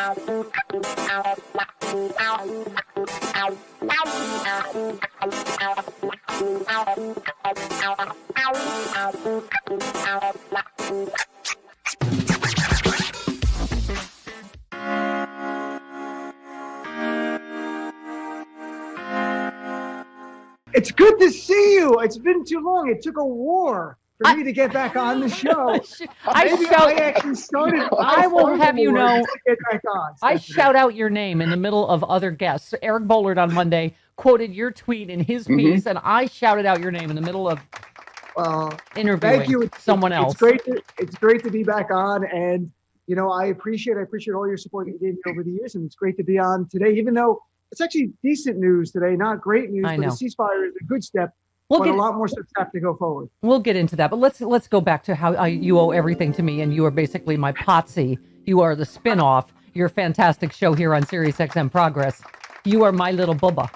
It's good to see you. It's been too long. It took a war for me to get back on the show. I will have you know, get back on, I shout out your name in the middle of other guests. Eric Bollard on Monday quoted your tweet in his piece, and I shouted out your name in the middle of interviewing thank you. someone else. It's great to be back on, and you know I appreciate all your support that you gave me over the years, and it's great to be on today, even though it's actually decent news today, not great news, but the ceasefire is a good step. But a lot more steps have to go forward. We'll get into that, but let's go back to how you owe everything to me, and you are basically my Potsy. You are the spinoff. Your fantastic show here on SiriusXM Progress. You are my little bubba.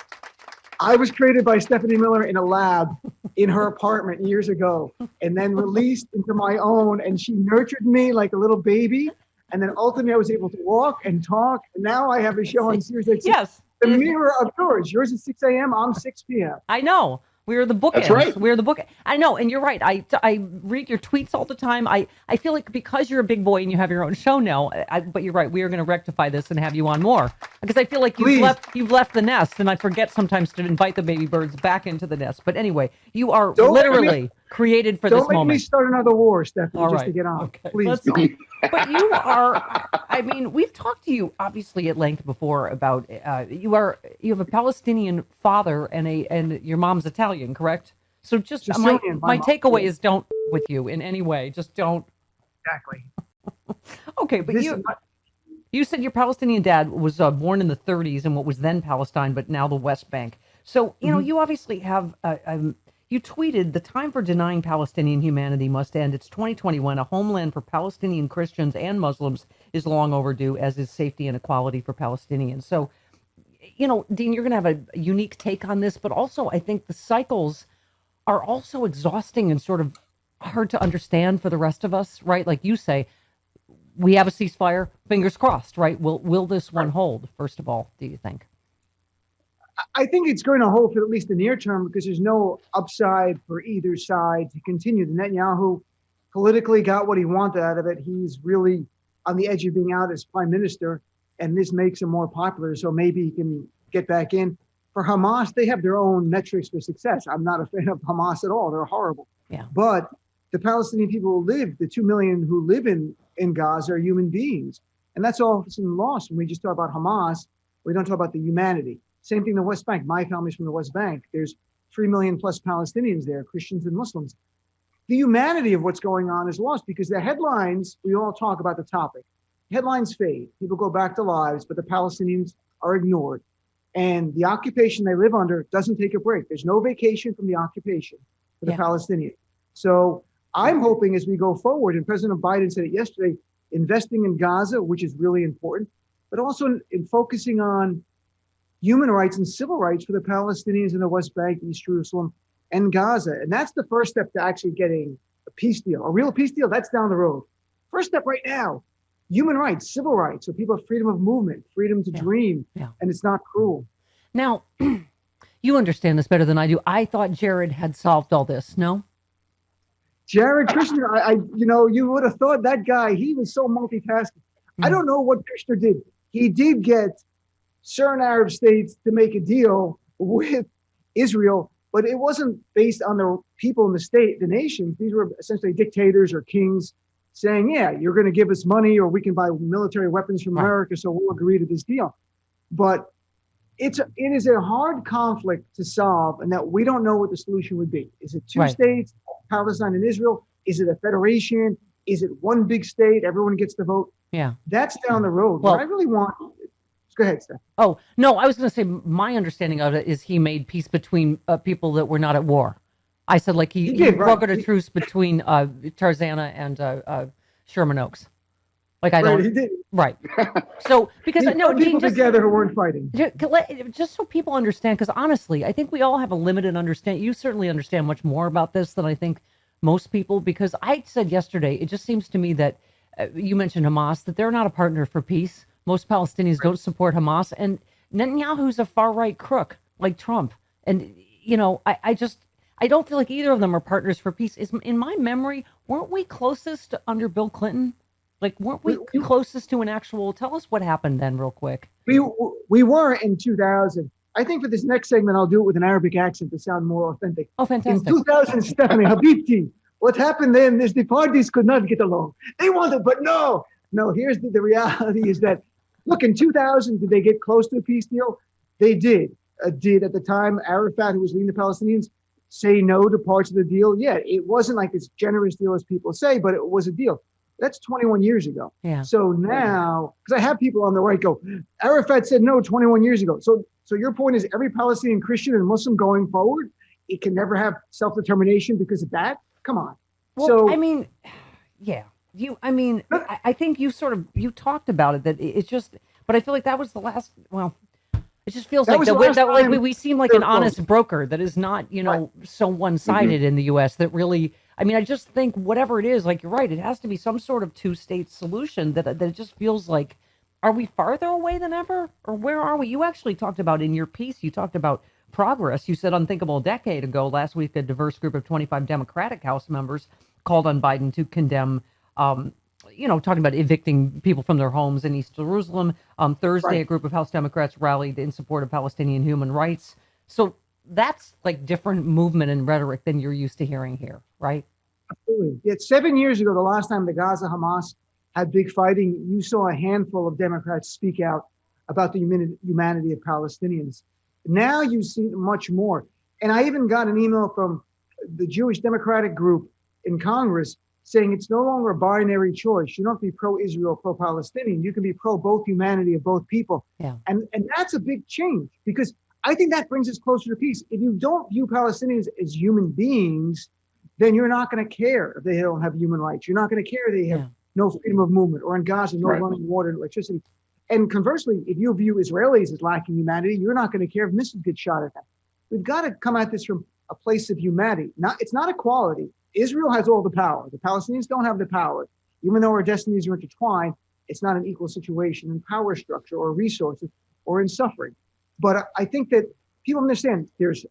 I was created by Stephanie Miller in a lab in her apartment years ago, and then released into my own, and she nurtured me like a little baby, and then ultimately I was able to walk and talk, and now I have a show on SiriusXM. Yes. The mirror of yours. Yours is 6 a.m., I'm 6 p.m. I know. We're the bookends. That's right. We're the book. I know, and you're right. I read your tweets all the time. I feel like because you're a big boy and you have your own show now, but you're right. We are going to rectify this and have you on more because I feel like you've left the nest, and I forget sometimes to invite the baby birds back into the nest. But anyway, you are literally created for this moment. Don't make me start another war, Stephanie, all just right. to get on. Okay. Please. But you are. I mean, we've talked to you obviously at length before about you have a Palestinian father and your mom's Italian, correct? So just my takeaway is don't with you in any way. Just don't. Exactly. Okay, but you said your Palestinian dad was born in the 30s in what was then Palestine, but now the West Bank. So, you know, you obviously have, you tweeted, the time for denying Palestinian humanity must end. It's 2021. A homeland for Palestinian Christians and Muslims is long overdue, as is safety and equality for Palestinians. So, you know, Dean, you're going to have a unique take on this, but also I think the cycles are also exhausting and sort of hard to understand for the rest of us, right? Like you say, we have a ceasefire, fingers crossed, right? Will this one hold, first of all, do you think? I think it's going to hold for at least the near term because there's no upside for either side to continue. The Netanyahu politically got what he wanted out of it. He's really on the edge of being out as prime minister, and this makes him more popular, so maybe he can get back in. For Hamas, they have their own metrics for success. I'm not a fan of Hamas at all. They're horrible. Yeah. But the Palestinian people who live, the 2 million who live in Gaza are human beings. And that's all lost when we just talk about Hamas. We don't talk about the humanity. Same thing in the West Bank. My family's from the West Bank. There's 3 million plus Palestinians there, Christians and Muslims. The humanity of what's going on is lost because the headlines, we all talk about the topic. Headlines fade. People go back to lives, but the Palestinians are ignored. And the occupation they live under doesn't take a break. There's no vacation from the occupation for the Palestinians. So I'm hoping as we go forward, and President Biden said it yesterday, investing in Gaza, which is really important, but also in focusing on human rights and civil rights for the Palestinians in the West Bank, East Jerusalem, and Gaza. And that's the first step to actually getting a peace deal. A real peace deal, that's down the road. First step right now, human rights, civil rights, so people have freedom of movement, freedom to dream, and it's not cruel. Now, you understand this better than I do. I thought Jared had solved all this, no? Jared Kushner, you would have thought that guy, he was so multitasking. I don't know what Kushner did. He did get certain Arab states to make a deal with Israel, but it wasn't based on the people in the nations. These were essentially dictators or kings saying, yeah, you're going to give us money or we can buy military weapons from America, so we'll agree to this deal. But it is a hard conflict to solve, and that we don't know what the solution would be. Is it two states, Palestine and Israel? Is it a federation? Is it one big state? Everyone gets to vote? Yeah. That's down the road. Well, what I really want... Go ahead, Steph. Oh, no, I was going to say my understanding of it is he made peace between people that were not at war. I said, like, he brokered a truce between Tarzana and Sherman Oaks. Like, I don't... he did. Right. So, because... no, people together who weren't fighting. Just so people understand, because honestly, I think we all have a limited understanding. You certainly understand much more about this than I think most people, because I said yesterday, it just seems to me that you mentioned Hamas, that they're not a partner for peace. most Palestinians don't support Hamas, and Netanyahu's a far-right crook like Trump. And, I don't feel like either of them are partners for peace. In my memory, weren't we closest under Bill Clinton? Like, weren't we closest to an actual, tell us what happened then real quick. We were in 2000. I think for this next segment, I'll do it with an Arabic accent to sound more authentic. Oh, fantastic. In 2000, Stephanie, Habibti, what happened then is the parties could not get along. They wanted, but no, here's the reality is that, look, in 2000, did they get close to a peace deal? They did. Did at the time Arafat, who was leading the Palestinians, say no to parts of the deal? Yeah, it wasn't like this generous deal as people say, but it was a deal. That's 21 years ago. Yeah. So now, because I have people on the right go, Arafat said no 21 years ago. So your point is every Palestinian Christian and Muslim going forward, it can never have self-determination because of that? Come on. Well, so yeah. I think you talked about it, that it's just, but I feel like that was the last, it just feels like we seem like an honest broker that is not, so one-sided in the U.S. that really, I just think whatever it is, like you're right, it has to be some sort of two-state solution that it just feels like, are we farther away than ever? Or where are we? You actually talked about in your piece, you talked about progress. You said unthinkable a decade ago, last week, a diverse group of 25 Democratic House members called on Biden to condemn talking about evicting people from their homes in East Jerusalem. Thursday, a group of House Democrats rallied in support of Palestinian human rights. So that's like different movement and rhetoric than you're used to hearing here, right? Absolutely. Yet 7 years ago, the last time the Gaza Hamas had big fighting, you saw a handful of Democrats speak out about the humanity of Palestinians. Now you see much more. And I even got an email from the Jewish Democratic group in Congress saying it's no longer a binary choice. You don't have to be pro-Israel, pro-Palestinian. You can be pro both humanity of both people. Yeah. And that's a big change, because I think that brings us closer to peace. If you don't view Palestinians as human beings, then you're not going to care if they don't have human rights. You're not going to care if they have no freedom of movement, or in Gaza, no running water and electricity. And conversely, if you view Israelis as lacking humanity, you're not going to care if missiles get shot at them. We've got to come at this from a place of humanity. It's not equality. Israel has all the power. The Palestinians don't have the power. Even though our destinies are intertwined, it's not an equal situation in power structure or resources or in suffering. But I think that people understand there's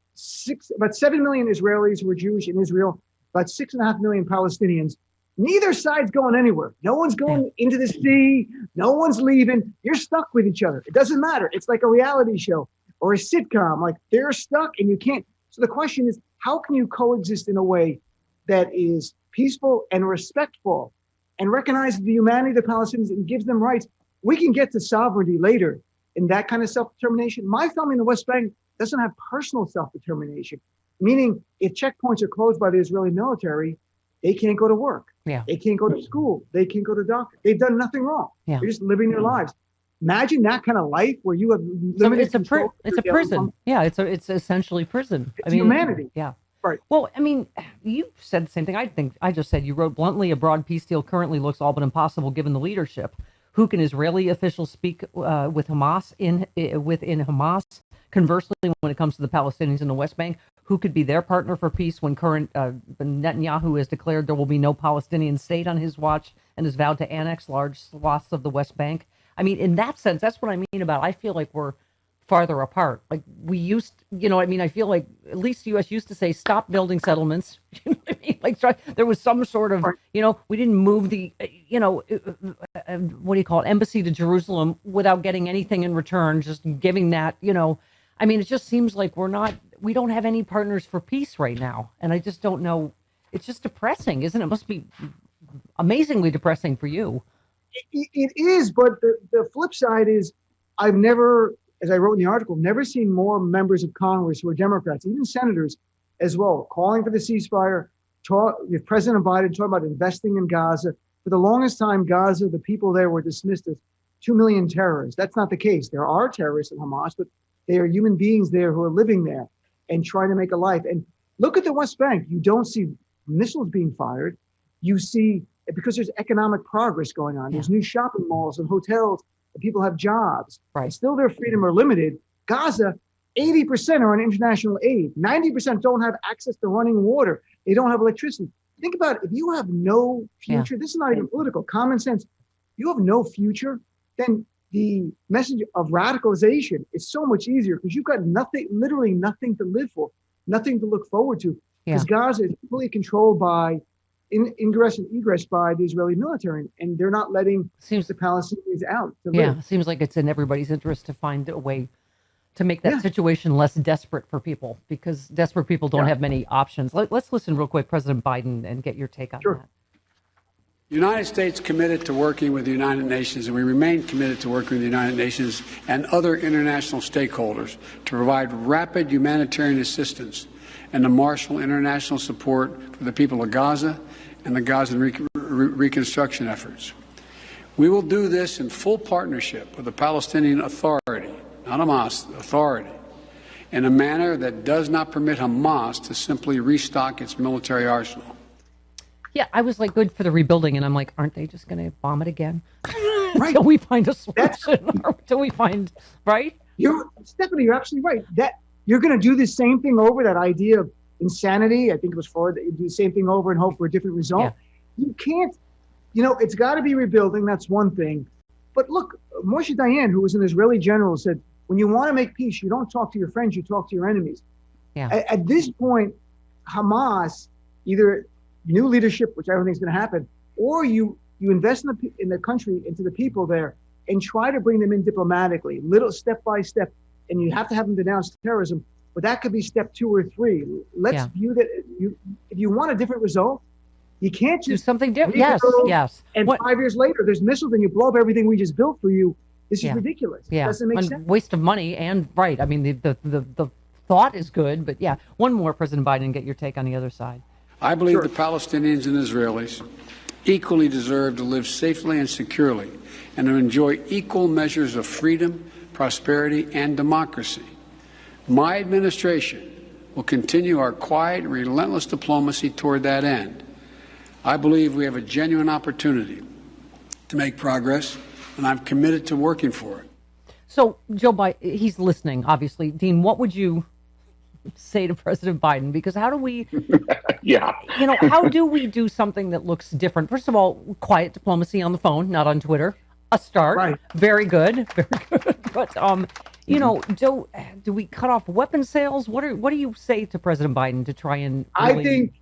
about 7 million Israelis who are Jewish in Israel, about 6.5 million Palestinians. Neither side's going anywhere. No one's going into the sea. No one's leaving. You're stuck with each other. It doesn't matter. It's like a reality show or a sitcom. Like, they're stuck and you can't. So the question is, how can you coexist in a way that is peaceful and respectful and recognizes the humanity of the Palestinians and gives them rights? We can get to sovereignty later in that kind of self-determination. My family in the West Bank doesn't have personal self-determination, meaning if checkpoints are closed by the Israeli military, they can't go to work. Yeah. They can't go to school. They can't go to doctor. They've done nothing wrong. Yeah. They're just living their lives. Imagine that kind of life where you have limited control. It's a prison. Yeah, it's essentially prison. It's humanity. Yeah. Right. Well, you said the same thing. I just said, you wrote bluntly, a broad peace deal currently looks all but impossible given the leadership. Who can Israeli officials speak with Hamas within Hamas? Conversely, when it comes to the Palestinians in the West Bank, who could be their partner for peace when current Netanyahu has declared there will be no Palestinian state on his watch and has vowed to annex large swaths of the West Bank? In that sense, that's what I mean about, I feel like we're farther apart. Like we used, I feel like at least the U.S. used to say, stop building settlements. You know what I mean? Like there was some sort of, we didn't move the, what do you call it, embassy to Jerusalem without getting anything in return, just giving that, it just seems like we don't have any partners for peace right now. And I just don't know. It's just depressing, isn't it? It must be amazingly depressing for you. It is, but the flip side is I've never, as I wrote in the article, never seen more members of Congress who are Democrats, even senators as well, calling for the ceasefire. With President Biden talking about investing in Gaza. For the longest time, Gaza, the people there were dismissed as 2 million terrorists. That's not the case. There are terrorists in Hamas, but they are human beings there who are living there and trying to make a life. And look at the West Bank. You don't see missiles being fired. You see, because there's economic progress going on. There's new shopping malls and hotels, and people have jobs. Right. Still, their freedom are limited. Gaza, 80% are on international aid. 90% don't have access to running water. They don't have electricity. Think about it. If you have no future, this is not even political, common sense. You have no future, then the message of radicalization is so much easier because you've got nothing, literally nothing to live for, nothing to look forward to. Because Gaza is fully controlled by ingress and egress by the Israeli military, and they're not letting the Palestinians out to live. It seems like it's in everybody's interest to find a way to make that situation less desperate for people, because desperate people don't have many options. Let's listen real quick, President Biden, and get your take on that. The United States committed to working with the United Nations, and we remain committed to working with the United Nations and other international stakeholders to provide rapid humanitarian assistance and to marshal international support for the people of Gaza and the Gaza reconstruction efforts. We will do this in full partnership with the Palestinian Authority, not Hamas, Authority, in a manner that does not permit Hamas to simply restock its military arsenal. Yeah, I was like, good for the rebuilding, and I'm like, aren't they just going to bomb it again? Until we find a solution, or until we find, right? Stephanie, you're absolutely right. That you're going to do the same thing over, that idea of insanity. I think it was Ford that you do the same thing over and hope for a different result. Yeah. You can't, it's got to be rebuilding. That's one thing. But look, Moshe Dayan, who was an Israeli general, said, when you want to make peace, you don't talk to your friends, you talk to your enemies. Yeah. At this point, Hamas, either new leadership, which I don't think is going to happen, or you invest in the country, into the people there, and try to bring them in diplomatically, little step by step, and you have to have them denounce terrorism. But that could be step 2 or 3. Let's view that if you want a different result, you can't just do something different. Yes. And 5 years later, there's missiles, and you blow up everything we just built for you. This is ridiculous. Yeah. It doesn't make sense. Waste of money and I mean, the thought is good, but one more, President Biden, get your take on the other side. I believe the Palestinians and Israelis equally deserve to live safely and securely and to enjoy equal measures of freedom, prosperity, and democracy. My administration will continue our quiet, relentless diplomacy toward that end. I believe we have a genuine opportunity to make progress, and I'm committed to working for it. So, Joe Biden, he's listening, obviously. Dean, what would you say to President Biden? Because how do we, how do we do something that looks different? First of all, quiet diplomacy on the phone, not on Twitter. A start. Right. Very good. Very good. But, do we cut off weapon sales? What do you say to President Biden to try and really... I think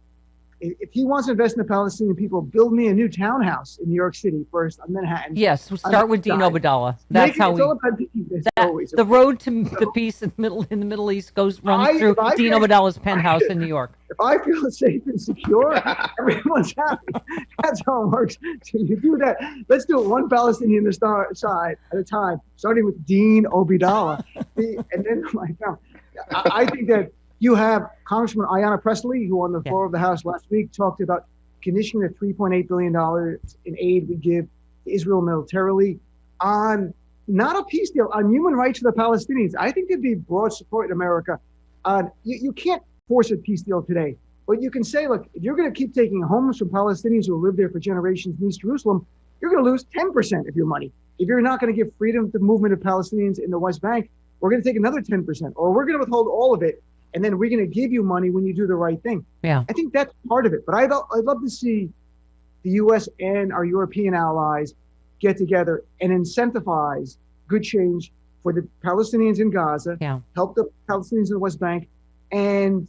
if he wants to invest in the Palestinian people, build me a new townhouse in New York City first, on Manhattan. Yes, we'll start with Dean Obeidallah. That's how we. The road to the peace in the Middle East runs through Dean Obeidallah's penthouse in New York. If I feel safe and secure, everyone's happy. That's how it works. So you do that. Let's do it one Palestinian side at a time, starting with Dean Obeidallah, and then my family. I think that. You have Congresswoman Ayanna Pressley, who on the floor of the House last week talked about conditioning the $3.8 billion in aid we give to Israel militarily on not a peace deal, on human rights for the Palestinians. I think there'd be broad support in America. You can't force a peace deal today, but you can say, look, if you're going to keep taking homes from Palestinians who live there for generations in East Jerusalem, you're going to lose 10% of your money. If you're not going to give freedom to the movement of Palestinians in the West Bank, we're going to take another 10%, or we're going to withhold all of it. And then we're going to give you money when you do the right thing. Yeah, I think that's part of it. But I'd love to see the U.S. and our European allies get together and incentivize good change for the Palestinians in Gaza, help the Palestinians in the West Bank, and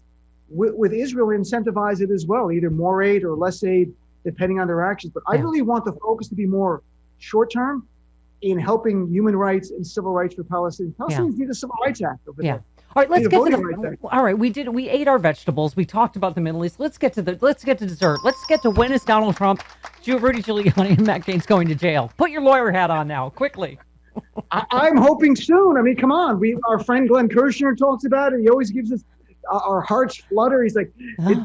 with Israel, incentivize it as well, either more aid or less aid, depending on their actions. But I really want the focus to be more short-term in helping human rights and civil rights for Palestinians. Palestinians need a Civil Rights Act over there. All right, let's get to all right, we ate our vegetables. We talked about the Middle East. Let's get to dessert. Let's get to when is Donald Trump, Rudy Giuliani, and Matt Gaetz going to jail. Put your lawyer hat on now, quickly. I'm hoping soon. I mean, come on. Our friend Glenn Kirshner talks about it. He always gives us our hearts flutter. He's like,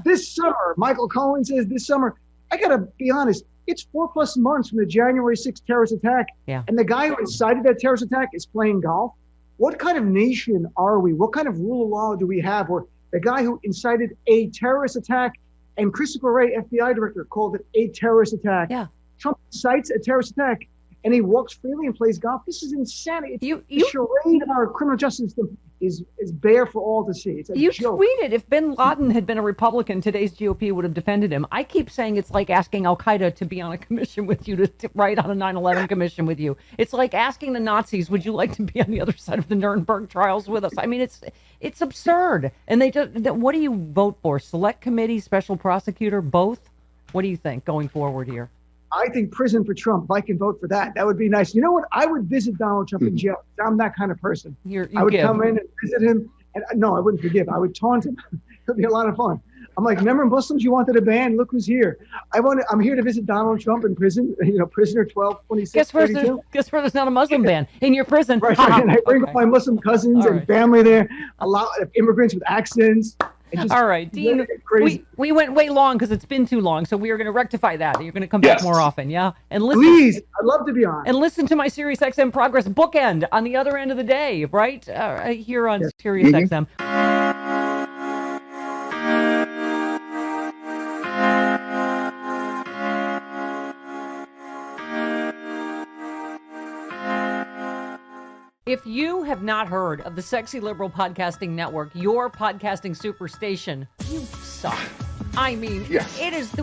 this summer. Michael Cohen says this summer. I got to be honest. It's 4+ months from the January 6th terrorist attack. And the guy who incited that terrorist attack is playing golf. What kind of nation are we? What kind of rule of law do we have where the guy who incited a terrorist attack, and Christopher Wray, FBI director, called it a terrorist attack. Trump incites a terrorist attack, and he walks freely and plays golf. This is insanity. The charade of our criminal justice system is bare for all to see. It's a You joke. tweeted if bin Laden had been a Republican, today's GOP would have defended him. I keep saying it's like asking Al Qaeda to be on a commission with you, to write on a 9/11 commission with you. It's like asking the Nazis, would you like to be on the other side of the Nuremberg trials with us? I mean, it's absurd. And what do you vote for? Select committee, special prosecutor, both? What do you think going forward here? I think prison for Trump. If I can vote for that, that would be nice. You know what? I would visit Donald Trump in jail. I'm that kind of person. I would come in and visit him. And no, I wouldn't forgive. I would taunt him. It would be a lot of fun. I'm like, remember Muslims you wanted a ban? Look who's here. I'm here to visit Donald Trump in prison. Prisoner 1226. Guess where there's not a Muslim ban? In your prison. Right. And I bring my Muslim cousins and family there. A lot of immigrants with accents. All right, Dean, we went way long because it's been too long, so we are going to rectify that. You're going to come back more often, yeah? And listen, please, I'd love to be on. And listen to my SiriusXM Progress bookend on the other end of the day, right? Here on SiriusXM. If you have not heard of the Sexy Liberal Podcasting Network, your podcasting superstation, you suck. I mean,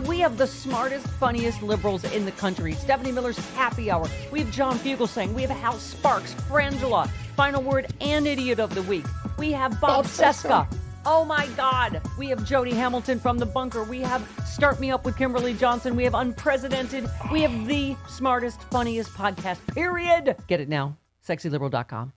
we have the smartest, funniest liberals in the country. Stephanie Miller's Happy Hour. We have John Fugelsang. We have Hal Sparks, Frangela, Final Word and Idiot of the Week. We have Bob Seska. Oh my God. We have Jody Hamilton from The Bunker. We have Start Me Up with Kimberly Johnson. We have Unprecedented. We have the smartest, funniest podcast, period. Get it now. SexyLiberal.com.